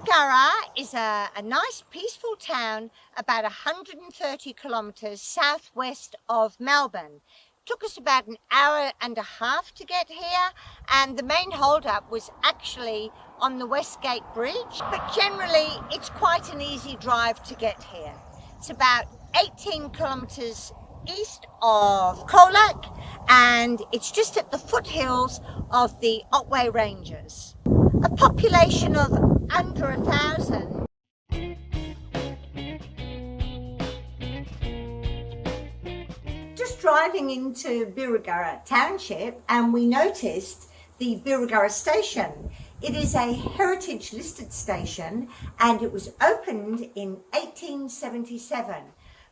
Birregurra is a nice peaceful town about 130 kilometres southwest of Melbourne. Took us about an hour and a half to get here, and the main hold-up was actually on the Westgate Bridge, but generally it's quite an easy drive to get here. It's about 18 kilometres east of Colac, and it's just at the foothills of the Otways Ranges. A population of under 1,000. Just driving into Birregurra Township, and we noticed the Birregurra station. It is a heritage listed station, and it was opened in 1877.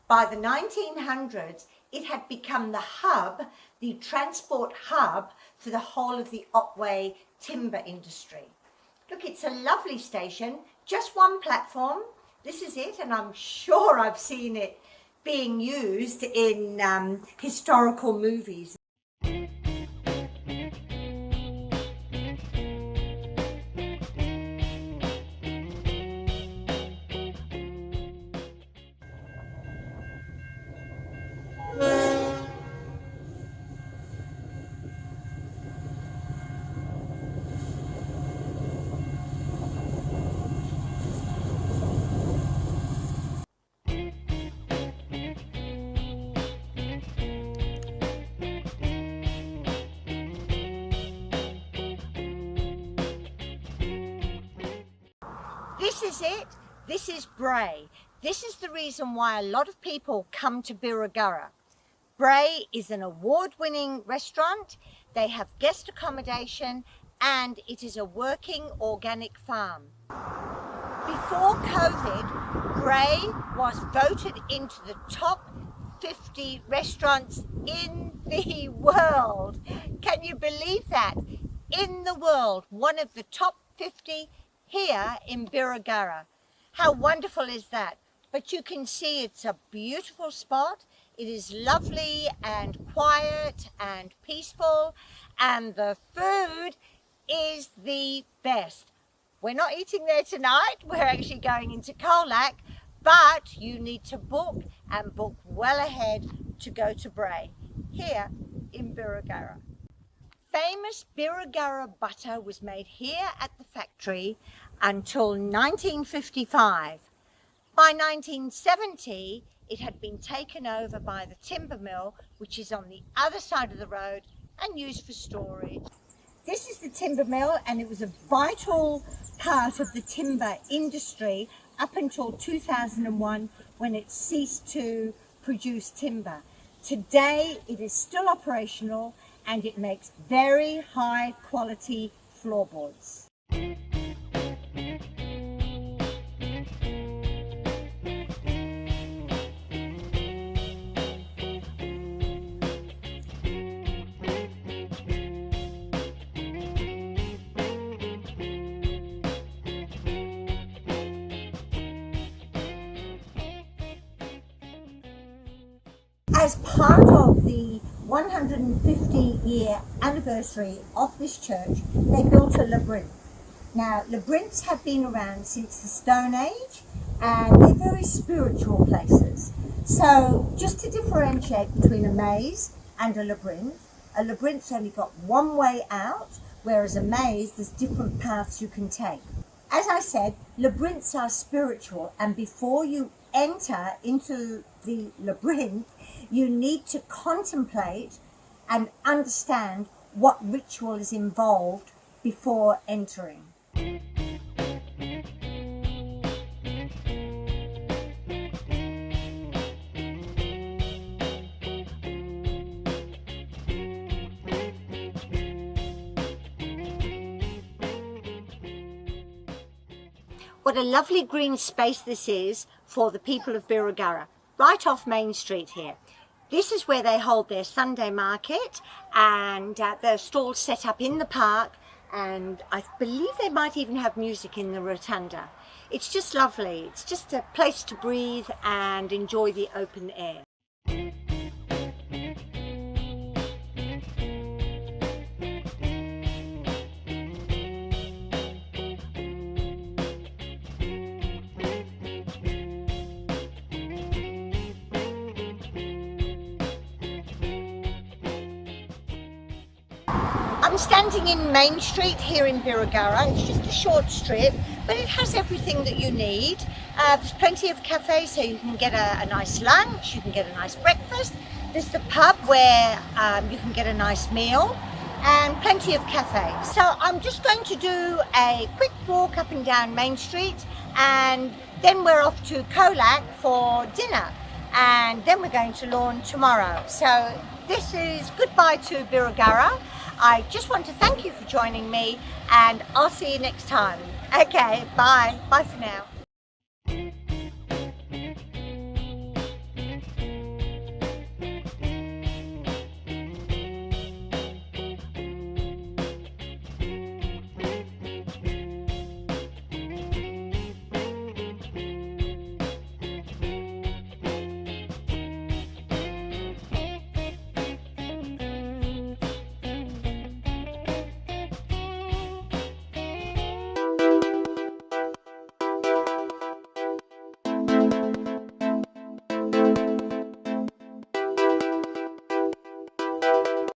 By the 1900s, it had become the hub, the transport hub for the whole of the Otway timber industry. Look, it's a lovely station, just one platform. This is it, and I'm sure I've seen it being used in historical movies. This is it. This is Bray. This is the reason why a lot of people come to Birregurra. Bray is an award-winning restaurant. They have guest accommodation, and it is a working organic farm. Before COVID, Bray was voted into the top 50 restaurants in the world. Can you believe that? In the world, one of the top 50 here in Birregurra. How wonderful is that? But you can see it's a beautiful spot. It is lovely and quiet and peaceful, and the food is the best. We're not eating there tonight. We're actually going into Colac, but you need to book, and book well ahead, to go to Bray here in Birregurra. Famous Birregurra butter was made here at the factory until 1955. By 1970, it had been taken over by the timber mill, which is on the other side of the road and used for storage. This is the timber mill, and it was a vital part of the timber industry up until 2001, when it ceased to produce timber. Today, it is still operational, and it makes very high quality floorboards. As part of the 150-year anniversary of this church, they built a labyrinth. Now, labyrinths have been around since the Stone Age, and they're very spiritual places. So, just to differentiate between a maze and a labyrinth's only got one way out, whereas a maze, there's different paths you can take. As I said, labyrinths are spiritual, and before you enter into the labyrinth, you need to contemplate and understand what ritual is involved before entering. What a lovely green space this is for the people of Birregurra, right off Main Street here. This is where they hold their Sunday market, and their stalls set up in the park, and I believe they might even have music in the rotunda. It's just lovely. It's just a place to breathe and enjoy the open air. standing in Main Street here in Birregurra. It's just a short strip, but it has everything that you need. There's plenty of cafes, so you can get a nice lunch, you can get a nice breakfast. There's the pub where you can get a nice meal, and plenty of cafes. So I'm just going to do a quick walk up and down Main Street, and then we're off to Colac for dinner, and then we're going to Lorne tomorrow. So this is goodbye to Birregurra. I just want to thank you for joining me, and I'll see you next time. Okay, bye. Bye for now.